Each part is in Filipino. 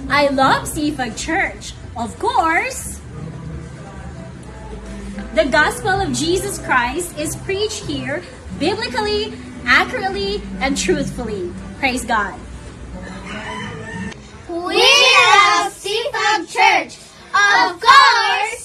I love Sifag Church. Of course, the gospel of Jesus Christ is preached here biblically, accurately, and truthfully. Praise God. We love Sifag Church, of course!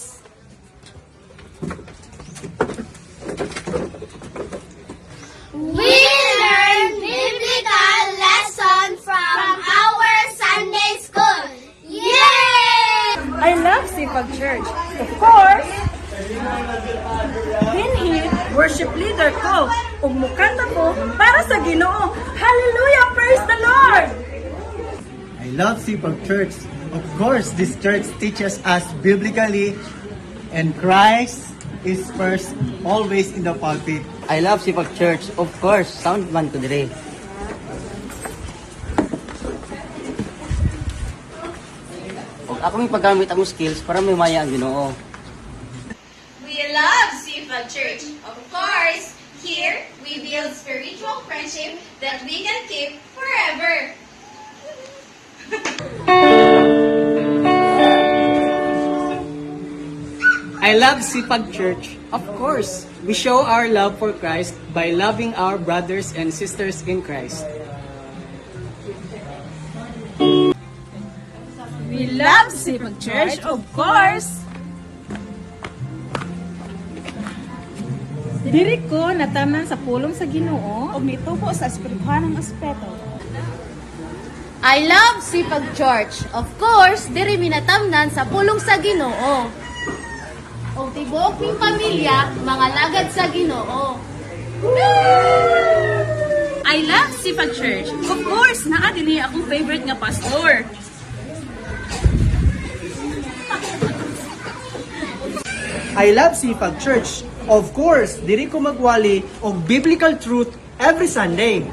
We learn biblical lesson from our Sunday school. Yay! I love Sifag Church. Of course, Hinhit, worship leader ko. Ug mukanta ko para sa Ginoo. Hallelujah! Praise the Lord! I love Sipag Church. Of course, this church teaches us biblically, and Christ is first, always in the pulpit. I love Sipag Church. Of course, sound man ko dire. Og akong ipaggamit ang skills para may maya ang Ginoo. We love Sifag Church. Of course, here we build spiritual friendship that we can keep forever. I love Sipag Church. Of course, we show our love for Christ by loving our brothers and sisters in Christ. We love Sipag Church, of course. Diri ko natamnan sa pulong sa Ginoo ug nitubo sa espirituhanong aspeto. I love Sipag Church. Of course, diri minatamnan sa pulong sa Ginoo. O tibuok ning pamilya, mga lagad sa Ginoo. I love Sipag Church. Of course, naa dinhi akong favorite nga pastor. I love Sipag Church. Of course, diri ko magwali og biblical truth every Sunday.